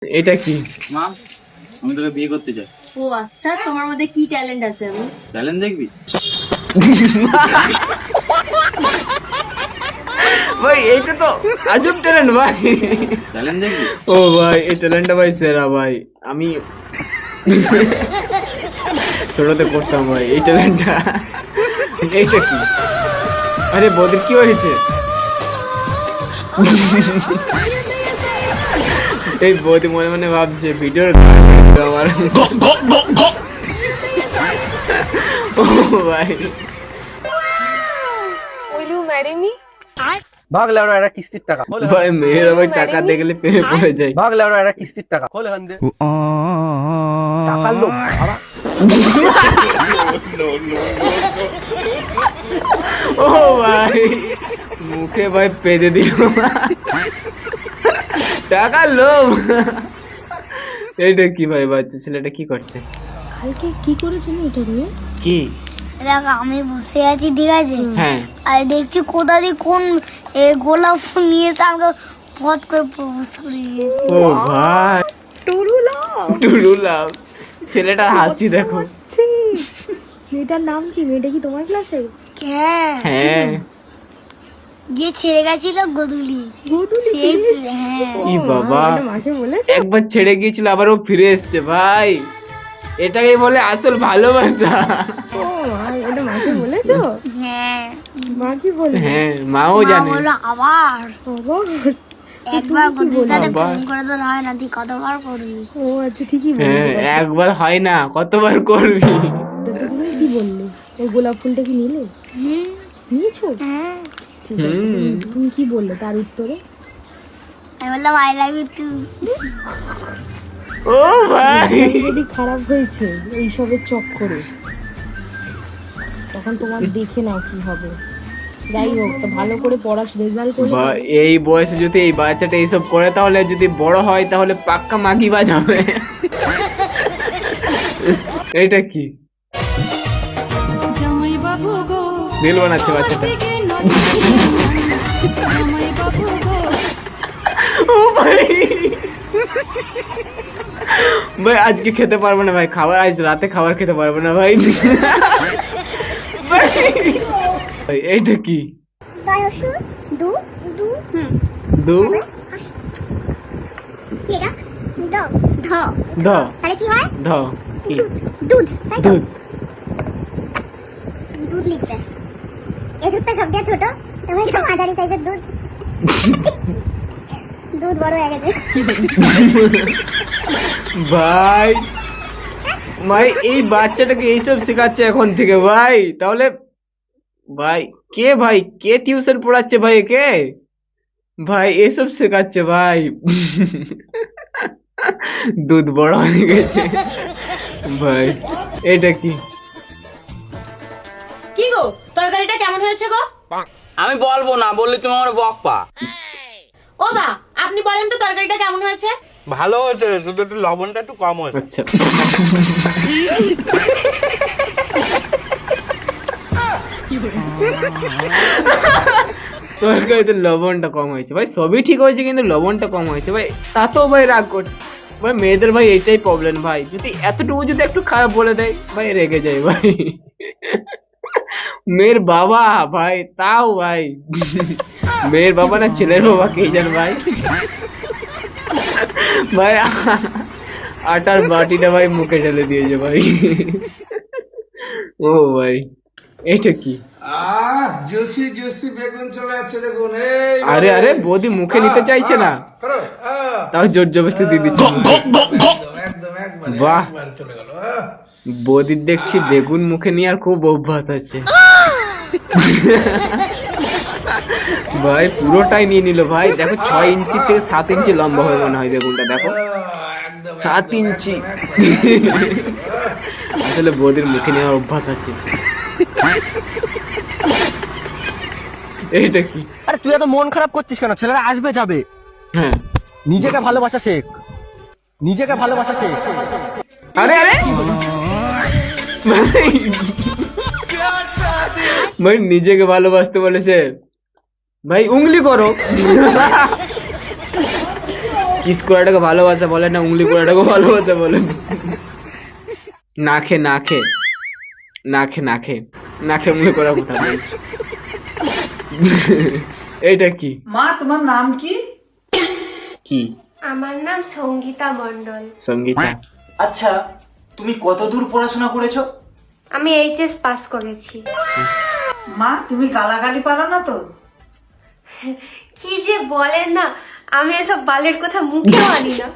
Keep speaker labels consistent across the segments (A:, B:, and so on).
A: এটা কি?
B: মা, আমি তোকে বিয়ে করতে চাই।
C: ও আচ্ছা, তোমার মধ্যে কি ট্যালেন্ট আছে? আমি
B: ট্যালেন্ট দেখবি?
A: ভাই এইটা তো আজব ট্যালেন্ট ভাই।
B: ট্যালেন্ট দেখবি?
A: ও ভাই এই ট্যালেন্টটা ভাই সেরা ভাই। আমি ছোটতে করতাম ভাই এই ট্যালেন্টটা। এইটা কি? আরে বৌদির কি হয়েছে? এই বৌদি মনে মনে ভাবছে ভিডিওর আমার। ও ভাই
D: Will you marry me?
E: ভাগ লেওরা একটা কিস্তির টাকা
A: ভাই মেয়েরা ভাই টাকা দেখলে প্রেমে পড়ে যায়।
E: ভাগ লেওরা একটা কিস্তির টাকা খোল এখান দিয়ে টাকার লোক আবার
A: ও ভাই মুখে ভাই পেদে দিল টাকার লোভ। এইটা কি ভাই? বাচ্চা ছেলেটা কি করছে?
D: কালকে কি করেছিল এটা নিয়ে?
A: কি?
F: দেখ আমি বসে আছি, ঠিক আছে,
A: হ্যাঁ
F: আর দেখছি কোথা দিয়ে কোন গোলাপ ফুল নিয়েছে, আমাকে ফট করে প্রপোজ করে দিয়েছে।
A: ও ভাই টুরু লাভ। ছেলেটার হাসি দেখো।
D: মেয়েটার নাম কি? মেয়েটা কি তোমার ক্লাসে?
F: হ্যাঁ,
A: হ্যাঁ
F: যে ছেড়ে গেছিল গদুলি, সেই হ্যাঁ।
A: ই বাবা,
D: মাকে বলেছ?
A: একবার ছেড়ে গিয়েছিল আবার ও ফিরে এসছে ভাই। এটাকে বলে আসল ভালোবাসা।
D: ও মা, এটা মাকে বলেছো?
F: হ্যাঁ,
D: মা কি বলে?
A: হ্যাঁ মাও
F: মা
A: জানে।
F: বললো আবার
D: বাবা,
F: একবার গদুলির সাথে
A: আবার?
F: ফোন করে তো হয় না, তুই কতবার করবি?
D: ও আচ্ছা ঠিকই
A: হ্যাঁ
D: বলেছো।
A: একবার হয় না, কতবার করবি?
D: তুমি কি বললে? ওই গোলাপ ফুলটা কি নিলে?
F: হুম,
D: নিয়েছো?
F: হ্যাঁ,
D: ঠিক আছে, তুমি কি বললে তার উত্তরে?
F: আমি বললাম আই লাভ ইউ টু।
A: ও ভাই
D: যদি খারাপ হয়েছে এইসবের চক্করে, তখন তোমার দেখে নাও কি হবে। যাই হোক, তো ভালো করে পড়াশোনা রেজাল্ট করে
A: এই বয়সে যদি এই বাচ্চাটা এইসব করে তাহলে যদি বড় হয় তাহলে পাক্কা মাগি বাজাবে। এটা কি? রিল বানাচ্ছে বাচ্চাটা। ও ভাই ভাই আজকে খেতে পারবো না ভাই, খাবার আজ রাতে খাবার খেতে পারবো না ভাই। ভাই এইটা কি?
F: দু দু
A: দু
F: কি এটা? ধ
A: ধ
F: তাহলে কি হয়?
A: ধ কি?
F: দুধ, তাই তো?
A: দুধ।
F: দুধ লিখতে, এই দুধটা সব থেকে ছোট, তবে এটা মাঝারি সাইজের দুধ। দুধ বড় হয়ে গেছে।
A: ভাই ভাই এই বাচ্চাটাকে এইসব শেখাচ্ছে এখন থেকে ভাই? তাহলে ভাই কে টিউশন পড়াচ্ছে ভাই একে? ভাই এসব শেখাচ্ছে ভাই। দুধ বড় হয়ে গেছে ভাই। এটা কি?
C: কি গো, তরকারিটা কেমন হয়েছে গো?
B: আমি বলবো না, বললে তুমি আমার বকপা।
C: ও মা, আপনি বলেন তো তরকারিটা কেমন হয়েছে?
E: ভালো হয়েছে, শুধু একটু লবণটা একটু কম হয়েছে।
A: আচ্ছা তরকারিতে লবণটা কম হয়েছে ভাই, সবই ঠিক হয়েছে কিন্তু লবণটা কম হয়েছে ভাই, তাতেও ভাই রাগ করছে ভাই। মেয়েদের ভাই এইটাই প্রবলেম ভাই, যদি এতটুকু যদি একটু খারাপ বলে দেয় ভাই রেগে যায় ভাই। মেয়ের বাবা ভাই, তাও ভাই মেয়ের বাবা না ছেলের বাবা কে জানে ভাই। ভাই আটার বাটিটা ভাই মুখে ঢেলে দিয়েছে ভাই। ও ভাই এটা কি?
G: জোসি জোসি বেগুন চলে যাচ্ছে দেখুন। এই
A: আরে আরে বৌদি মুখে নিতে চাইছে না,
G: করো,
A: তাও জোর জবরদস্তি দিয়ে দিচ্ছে।
G: একদম একবার
A: বাহ।
G: একবার চলে গেল।
A: বৌদির দেখছি বেগুন মুখে নিয়ে আর খুব অভ্যাস আছে। ভাই পুরোটাই নিয়ে নিল ভাই। দেখো 6 ইঞ্চি থেকে 7 ইঞ্চি লম্বা হয়ে মনে হয় বেগুনটা, দেখো
G: একদম
A: 7 ইঞ্চি। আসলে বৌদির মুখে নেওয়ার অভ্যাস আছে। এইটা কি?
E: আরে তুই এত মন খারাপ করছিস কেন? ছেলেরা আসবে যাবে,
A: হ্যাঁ
E: নিজেকে ভালোবাসা শেখ, নিজেকে ভালোবাসা শেখ।
A: আরে আরে ভাই, ভাই নিজেকে ভালোবাসতে বলেছে ভাই, উংলি করো। কি কিস করাটাকে ভালোবাসা বলে না, উংলি করাটাকে ভালোবাসা বলে। নাকে নাকে নাকে নাকে নাকে উংলি করা কোথা বলছি। এইটা কি?
H: মা তোমার নাম কি?
A: কি?
I: আমার নাম সঙ্গীতা মণ্ডল।
A: সঙ্গীতা।
E: আচ্ছা, তুমি কতদূর পড়াশোনা করেছো?
I: আমি এইচএস পাস করেছি।
H: মা তুমি গালাগালি পারো না তো?
I: কি যে বলেন না, আমি এসব বালের কথা মুখেও আনি না।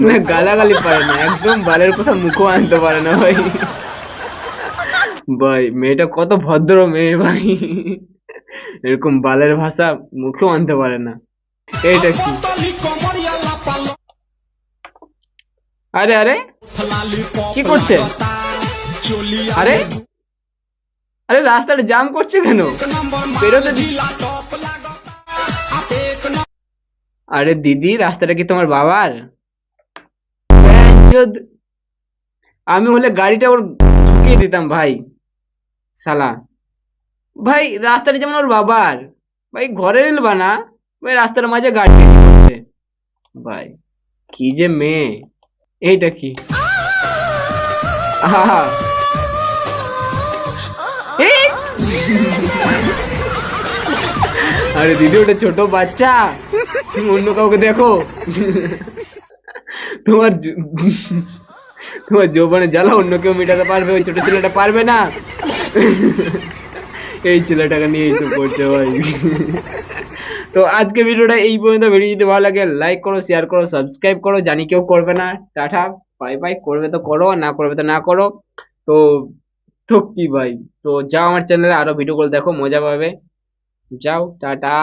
A: না গালাগালি পারে না, একদম বালের কথা মুখও আনতে পারে না ভাই। ভাই মেয়েটা কত ভদ্র মেয়ে ভাই, এরকম বালের ভাষা মুখেও আনতে পারে না। এইটা কি? আরে আরে কি করছে? আরে আরে রাস্তাটা জাম করছে কেন? বেরোতে আরে দিদি, রাস্তাটা কি তোমার বাবার? আমি হলে গাড়িটা ওর ঢুকিয়ে দিতাম ভাই, শালা। ভাই রাস্তাটা যেমন ওর বাবার, ভাই ঘরে এলবা না ভাই, রাস্তার মাঝে গাড়ি করছে ভাই। কি যে মেয়ে। এইটা কি? আহা এই! আরে দিদি ওটা ছোট বাচ্চা, তুমি অন্য কাউকে দেখো। তোমার তোমার যৌবনে জ্বালা অন্য কেউ মেটাতে পারবে, ওই ছোট ছেলেটা পারবে না। এই ছেলেটাকে নিয়ে এইসব করছে ভাই। তো আজকে ভিডিওটা এই পর্যন্ত। ভিডিও যদি ভালো লাগে লাইক করো, শেয়ার করো, সাবস্ক্রাইব করো। জানি কেউ করবে না, টাটা বাই বাই। করবে তো করো, না করবে তো না করো। তো তো কি ভাই, তো যাও আমার চ্যানেলে আরো ভিডিওগুলো দেখো, মজা পাবে। যাও, টাটা।